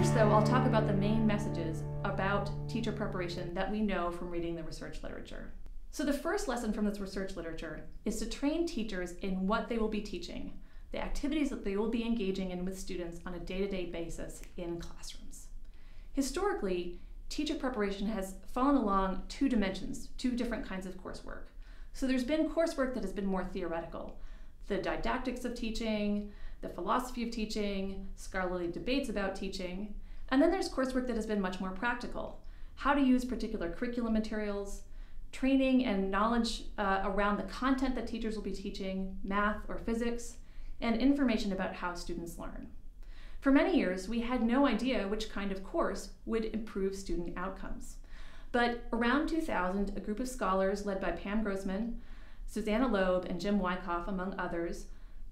First, though, I'll talk about the main messages about teacher preparation that we know from reading the research literature. So the first lesson from this research literature is to train teachers in what they will be teaching, the activities that they will be engaging in with students on a day-to-day basis in classrooms. Historically, teacher preparation has fallen along two dimensions, two different kinds of coursework. So there's been coursework that has been more theoretical, the didactics of teaching, the philosophy of teaching, scholarly debates about teaching, and then there's coursework that has been much more practical, how to use particular curriculum materials, training and knowledge around the content that teachers will be teaching, math or physics, and information about how students learn. For many years, we had no idea which kind of course would improve student outcomes. But around 2000, a group of scholars led by Pam Grossman, Susanna Loeb, and Jim Wyckoff, among others,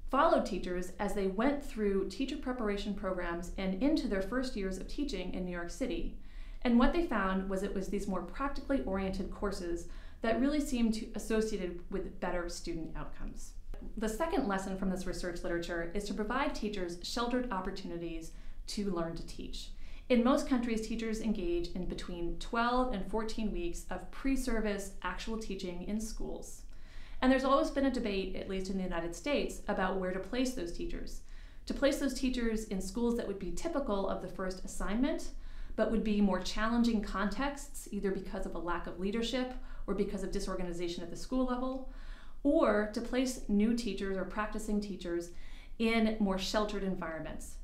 followed teachers as they went through teacher preparation programs and into their first years of teaching in New York City. And what they found was it was these more practically oriented courses that really seemed associated with better student outcomes. The second lesson from this research literature is to provide teachers sheltered opportunities to learn to teach. In most countries, teachers engage in between 12 and 14 weeks of pre-service actual teaching in schools. And there's always been a debate, at least in the United States, about where to place those teachers. To place those teachers in schools that would be typical of the first assignment, but would be more challenging contexts, either because of a lack of leadership or because of disorganization at the school level, or to place new teachers or practicing teachers in more sheltered environments.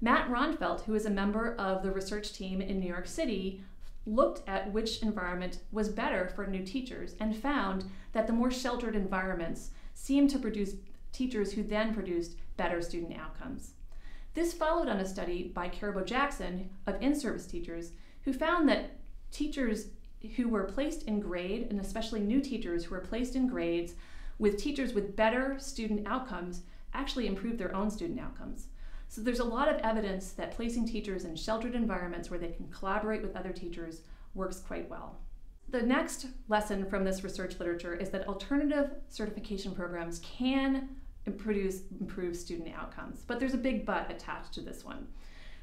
Matt Ronfelt, who is a member of the research team in New York City, looked at which environment was better for new teachers and found that the more sheltered environments seemed to produce teachers who then produced better student outcomes. This followed on a study by Carabo Jackson of in-service teachers who found that teachers who were placed in grade, and especially new teachers who were placed in grades with teachers with better student outcomes, actually improved their own student outcomes. So there's a lot of evidence that placing teachers in sheltered environments where they can collaborate with other teachers works quite well. The next lesson from this research literature is that alternative certification programs can produce improved student outcomes, but there's a big but attached to this one.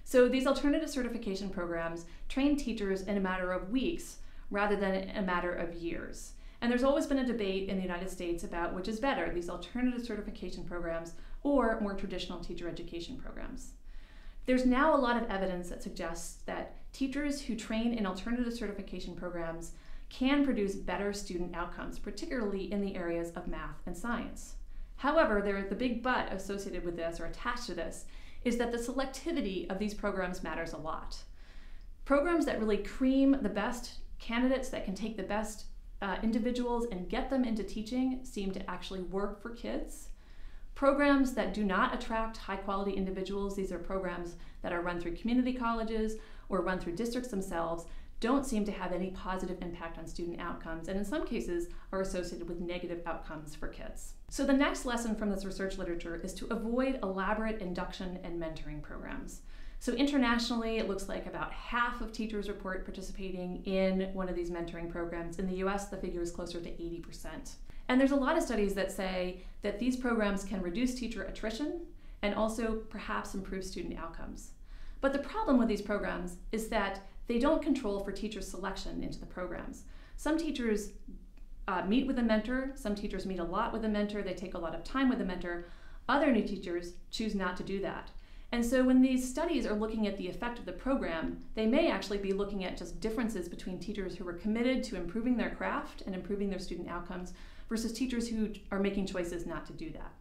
So these alternative certification programs train teachers in a matter of weeks rather than a matter of years. And there's always been a debate in the United States about which is better, these alternative certification programs or more traditional teacher education programs. There's now a lot of evidence that suggests that teachers who train in alternative certification programs can produce better student outcomes, particularly in the areas of math and science. However, the big but associated with this or attached to this is that the selectivity of these programs matters a lot. Programs that really cream the best candidates that can take the best individuals and get them into teaching seem to actually work for kids. Programs that do not attract high-quality individuals, these are programs that are run through community colleges or run through districts themselves, don't seem to have any positive impact on student outcomes, and in some cases are associated with negative outcomes for kids. So the next lesson from this research literature is to avoid elaborate induction and mentoring programs. So internationally, it looks like about half of teachers report participating in one of these mentoring programs. In the US, the figure is closer to 80%. And there's a lot of studies that say that these programs can reduce teacher attrition and also perhaps improve student outcomes. But the problem with these programs is that they don't control for teacher selection into the programs. Some teachers meet with a mentor, some teachers meet a lot with a mentor, they take a lot of time with a mentor. Other new teachers choose not to do that. And so when these studies are looking at the effect of the program, they may actually be looking at just differences between teachers who are committed to improving their craft and improving their student outcomes versus teachers who are making choices not to do that.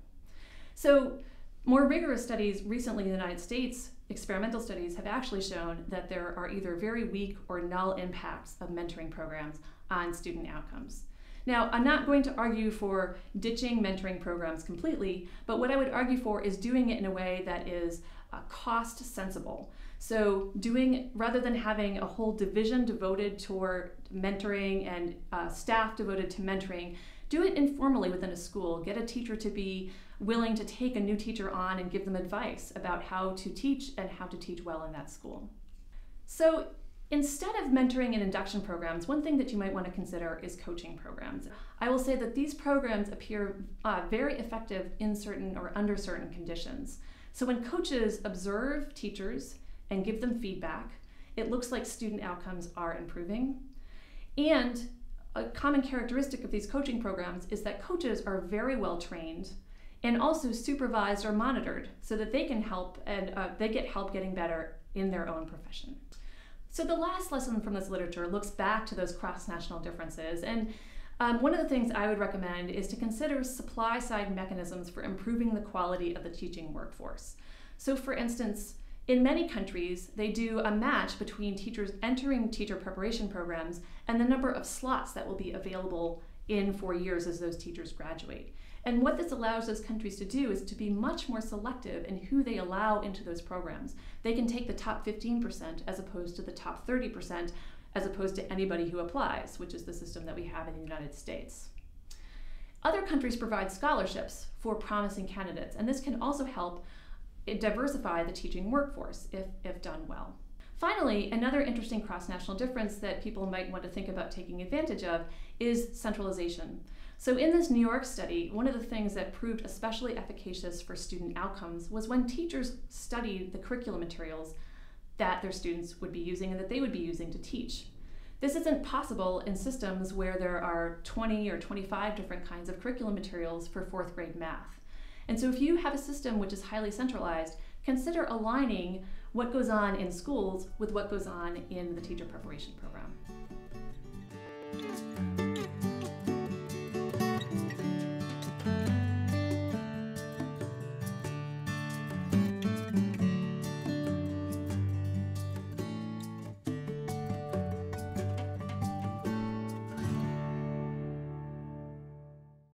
So more rigorous studies recently in the United States, experimental studies, have actually shown that there are either very weak or null impacts of mentoring programs on student outcomes. Now, I'm not going to argue for ditching mentoring programs completely, but what I would argue for is doing it in a way that is cost sensible. So rather than having a whole division devoted toward mentoring and staff devoted to mentoring, do it informally within a school. Get a teacher to be willing to take a new teacher on and give them advice about how to teach and how to teach well in that school. So instead of mentoring and induction programs, one thing that you might want to consider is coaching programs. I will say that these programs appear very effective in certain or under certain conditions. So when coaches observe teachers and give them feedback, it looks like student outcomes are improving. And a common characteristic of these coaching programs is that coaches are very well trained and also supervised or monitored so that they can help and they get help getting better in their own profession. So the last lesson from this literature looks back to those cross-national differences, and one of the things I would recommend is to consider supply-side mechanisms for improving the quality of the teaching workforce. So for instance, in many countries, they do a match between teachers entering teacher preparation programs and the number of slots that will be available in 4 years as those teachers graduate. And what this allows those countries to do is to be much more selective in who they allow into those programs. They can take the top 15% as opposed to the top 30%, as opposed to anybody who applies, which is the system that we have in the United States. Other countries provide scholarships for promising candidates, and this can also help diversify the teaching workforce if done well. Finally, another interesting cross-national difference that people might want to think about taking advantage of is centralization. So in this New York study, one of the things that proved especially efficacious for student outcomes was when teachers studied the curriculum materials that their students would be using and that they would be using to teach. This isn't possible in systems where there are 20 or 25 different kinds of curriculum materials for 4th grade math. And so if you have a system which is highly centralized, consider aligning what goes on in schools with what goes on in the teacher preparation program.